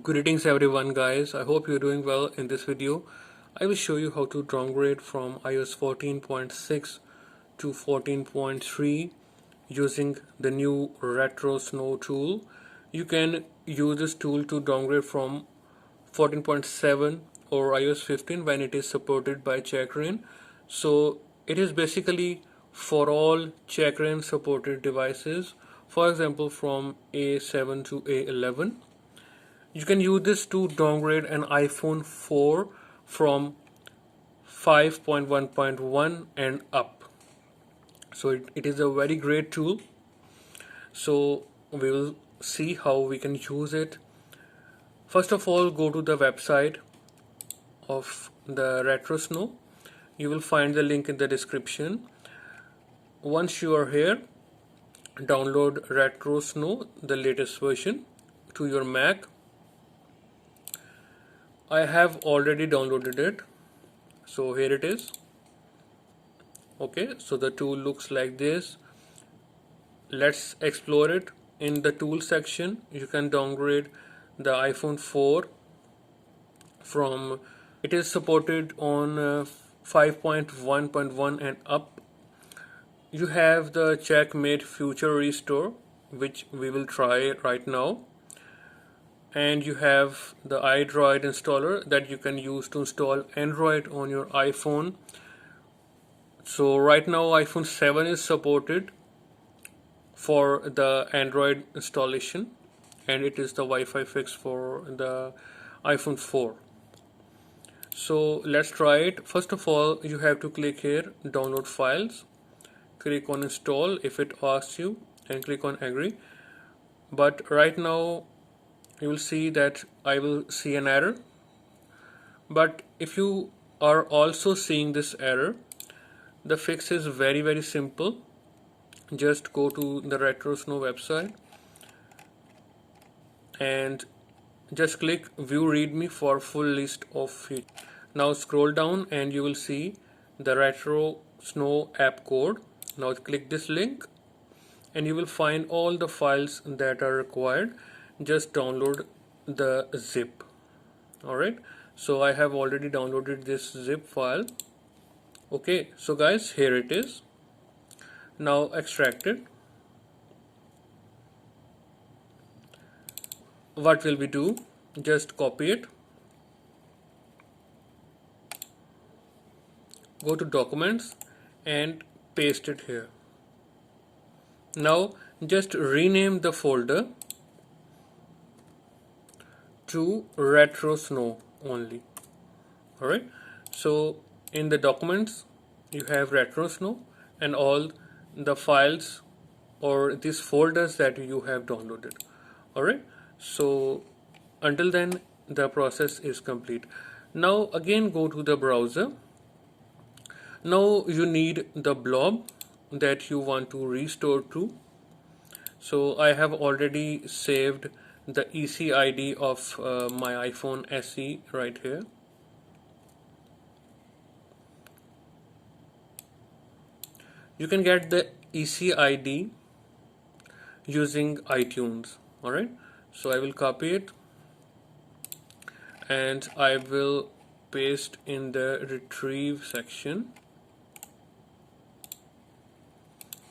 Greetings everyone guys, I hope you're doing well. In this video I will show you how to downgrade from iOS 14.6 to 14.3 using the new RetroSn0w tool. You can use this tool to downgrade from 14.7 or iOS 15 when it is supported by checkra. So it is basically for all checkra supported devices, for example from A7 to A11. You can use this to downgrade an iPhone 4 from 5.1.1 and up. So it is a very great tool. So we will see how we can use it. First of all, go to the website of the RetroSn0w. You will find the link in the description. Once you are here, download RetroSn0w, the latest version, to your Mac. I have already downloaded it, so here it is. Okay, so the tool looks like this. Let's explore it. In the tool section you can downgrade the iPhone 4 from, it is supported on 5.1.1 and up. You have the checkmate Futurerestore, which we will try right now. And you have the iDroid installer that you can use to install Android on your iPhone. So right now iPhone 7 is supported for the Android installation, and it is the Wi-Fi fix for the iPhone 4. So let's try it. First of all, you have to click here, download files, click on install if it asks you, and click on agree. But right now you will see that I will see an error. But if you are also seeing this error, the fix is very simple. Just go to the RetroSn0w website and just click view readme for full list of features. Now scroll down and you will see the RetroSn0w app code. Now click this link and you will find all the files that are required. Just download the zip. Alright, so I have already downloaded this zip file. Okay, so guys, here it is. Now extract it. What will we do? Just copy it, go to documents and paste it here. Now just rename the folder to RetroSn0w only. Alright, so in the documents you have RetroSn0w and all the files or these folders that you have downloaded. Alright, so until then the process is complete. Now again go to the browser. Now you need the blob that you want to restore to. So I have already saved the EC ID of my iPhone SE right here. You can get the EC ID using iTunes. Alright, so I will copy it and I will paste in the retrieve section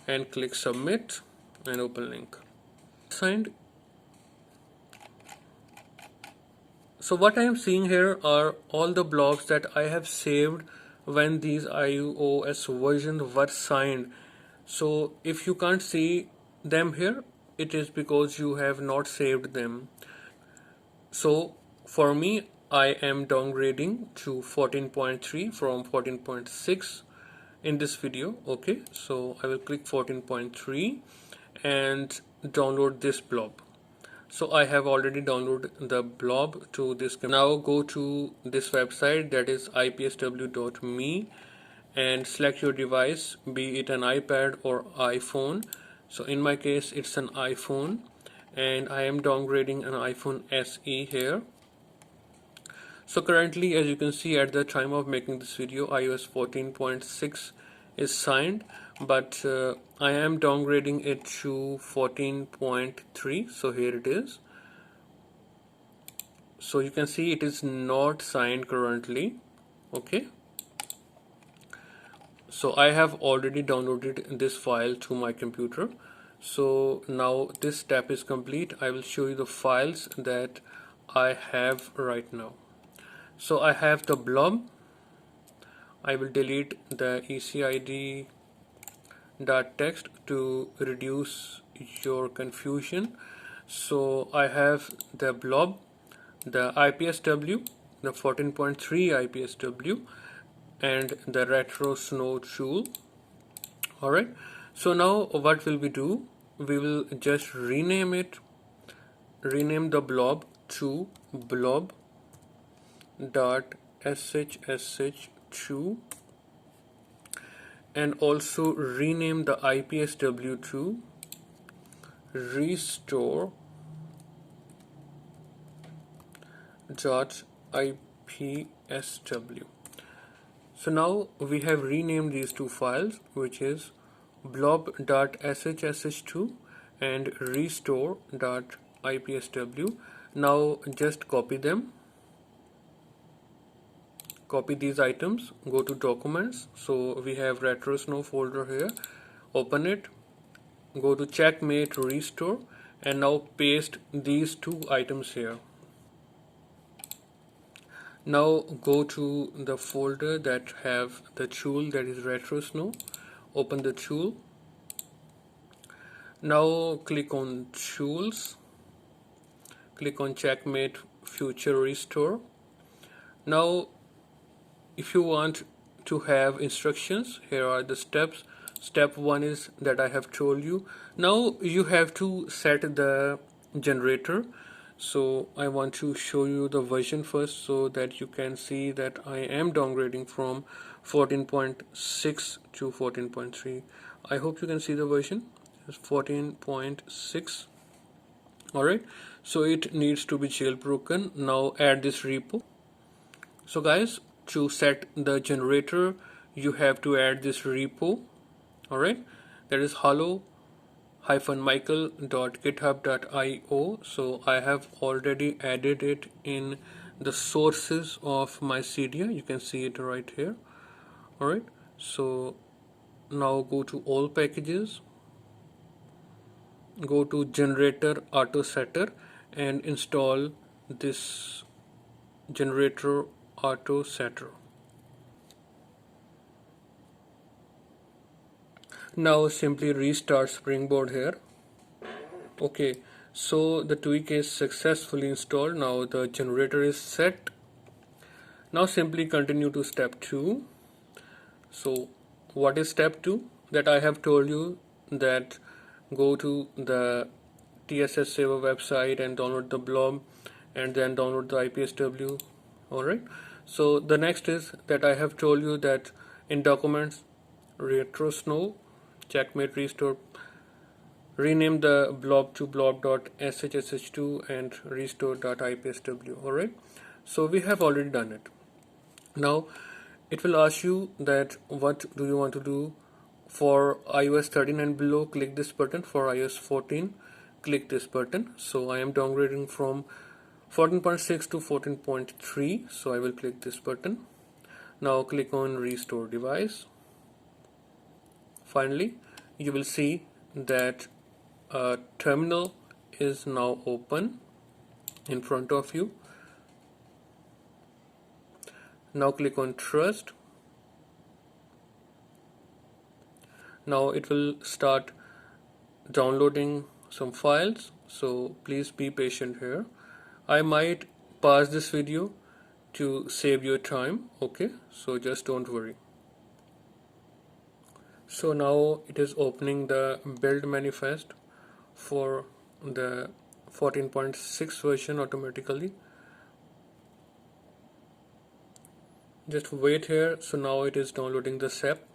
and click submit and open link. Signed. So what I am seeing here are all the blobs that I have saved when these iOS versions were signed. So if you can't see them here, it is because you have not saved them. So for me, I am downgrading to 14.3 from 14.6 in this video. Okay, so I will click 14.3 and download this blob. So I have already downloaded the blob to this. Now go to this website, that is IPSW.me, and select your device, be it an iPad or iPhone. So in my case it's an iPhone and I am downgrading an iPhone SE here. So currently, as you can see, at the time of making this video, iOS 14.6 is signed, but I am downgrading it to 14.3. so here it is. So you can see it is not signed currently. Okay, so I have already downloaded this file to my computer. So now this step is complete. I will show you the files that I have right now. So I have the blob. I will delete the ECID text to reduce your confusion. So I have the blob, the IPSW, the 14.3 IPSW, and the retrosnow tool. Alright, so now what will we do? We will just rename the blob to blob.SHSH2, and also rename the IPSW to restore.IPSW. So now we have renamed these two files, which is blob.SHSH2 and restore.IPSW. Now just copy them. Copy these items, go to documents. So we have retrosnow folder here. Open it, go to checkmate restore, and now paste these two items here. Now go to the folder that have the tool, that is retrosnow. Open the tool. Now click on tools, click on checkmate Futurerestore. Now if you want to have instructions, here are the steps. Step 1 is that I have told you. Now you have to set the generator. So I want to show you the version first so that you can see that I am downgrading from 14.6 to 14.3. I hope you can see the version. It's 14.6. Alright, so it needs to be jailbroken. Now add this repo. So guys, to set the generator, you have to add this repo. Alright, that is hello-michael.github.io. So I have already added it in the sources of my CDI. You can see it right here. Alright, so now go to all packages, go to generator auto setter, and install this generator auto setter. Now simply restart Springboard here. Okay, so the tweak is successfully installed. Now the generator is set. Now simply continue to step 2. So what is step 2? That I have told you, that go to the TSS saver website and download the blob and then download the IPSW. Alright, so the next is that I have told you that in documents, retrosnow, checkmate restore, rename the blob to blob.shsh2 and restore.ipsw. Alright, so we have already done it. Now it will ask you that what do you want to do. For iOS 13 and below, click this button. For iOS 14, click this button. So I am downgrading from 14.6 to 14.3, so I will click this button. Now click on restore device. Finally, you will see that a terminal is now open in front of you. Now click on trust. Now it will start downloading some files, so please be patient here. I might pause this video to save your time. Okay, so just don't worry. So now it is opening the build manifest for the 14.6 version automatically. Just wait here. So now it is downloading the SEP.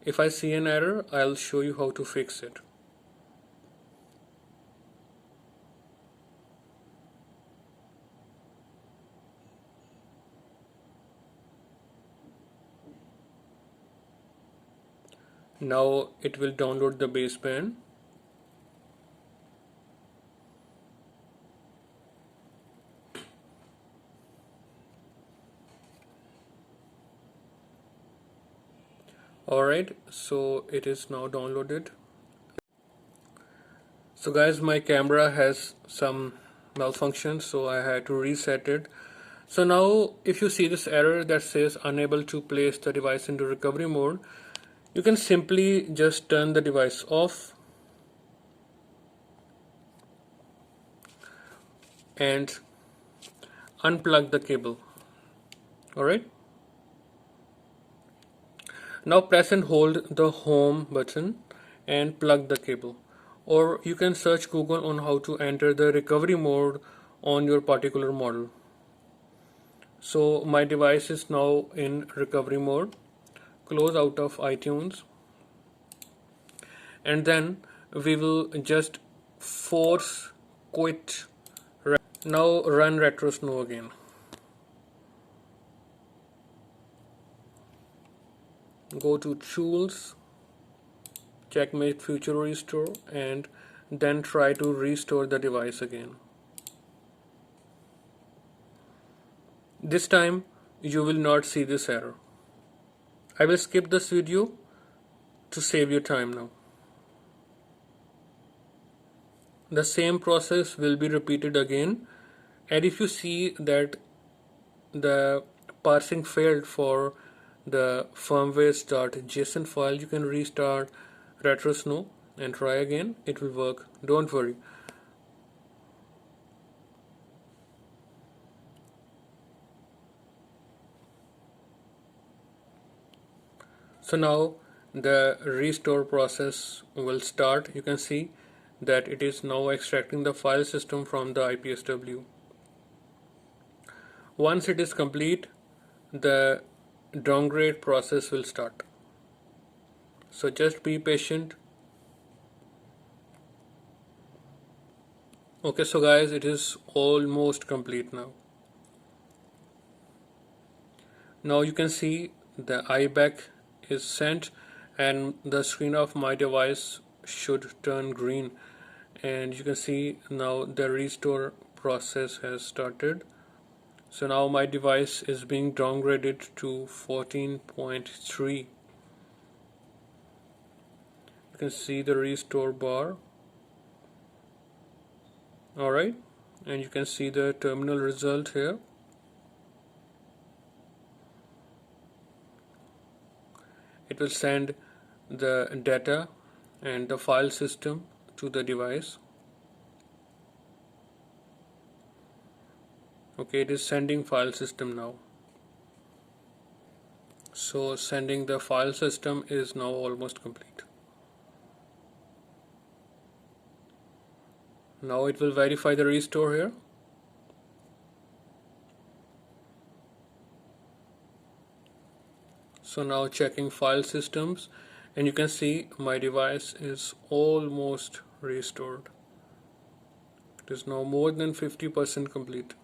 If I see an error, I'll show you how to fix it. Now it will download the baseband. Alright, so it is now downloaded. So guys, my camera has some malfunction, so I had to reset it. So now if you see this error that says unable to place the device into recovery mode, you can simply just turn the device off and unplug the cable. Alright, now press and hold the home button and plug the cable, or you can search Google on how to enter the recovery mode on your particular model. So my device is now in recovery mode. Close out of iTunes, and then we will just force quit. Now run retrosnow again. Go to tools, checkmate Futurerestore, and then try to restore the device again. This time you will not see this error. I will skip this video to save you time now. The same process will be repeated again, and if you see that the parsing failed for the firmwares.json file, you can restart retrosnow and try again. It will work, don't worry. So now the restore process will start. You can see that it is now extracting the file system from the IPSW. Once it is complete, the downgrade process will start. So just be patient. Okay, so guys, it is almost complete now. Now you can see the IBAC is sent and the screen of my device should turn green, and you can see now the restore process has started. So now my device is being downgraded to 14.3. You can see the restore bar. Alright, and you can see the terminal result here. It will send the data and the file system to the device. Okay, it is sending file system now. So sending the file system is now almost complete. Now it will verify the restore here. So now checking file systems, and you can see my device is almost restored. It is now more than 50% complete.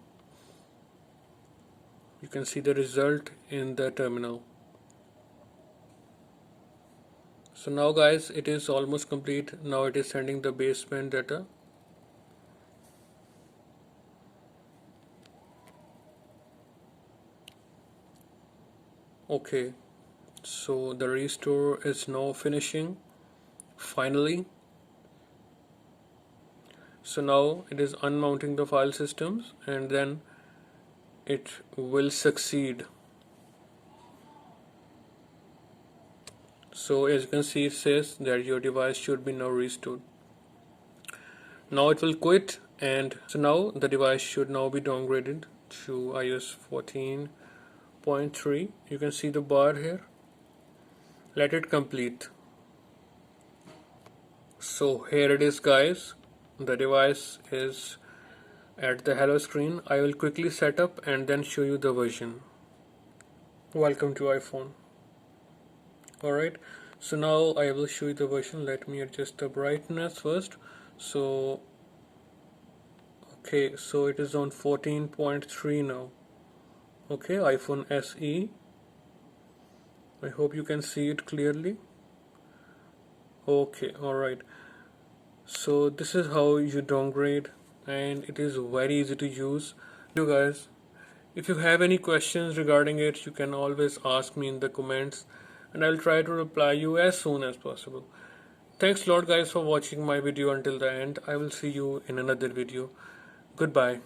You can see the result in the terminal. So now guys, it is almost complete. Now it is sending the baseband data. Okay, so the restore is now finishing finally. So now it is unmounting the file systems, and then it will succeed. So as you can see, it says that your device should be now restored. Now it will quit, and so now the device should now be downgraded to iOS 14.3. You can see the bar here. Let it complete. So here it is guys, the device is at the hello screen. I will quickly set up and then show you the version. Welcome to iPhone. Alright, so now I will show you the version. Let me adjust the brightness first. So okay, so it is on 14.3 now. Okay, iPhone SE. I hope you can see it clearly. Okay, alright. So this is how you downgrade, and it is very easy to use. You guys, if you have any questions regarding it, you can always ask me in the comments. and I'll try to reply you as soon as possible. Thanks a lot guys for watching my video until the end. I will see you in another video. Goodbye.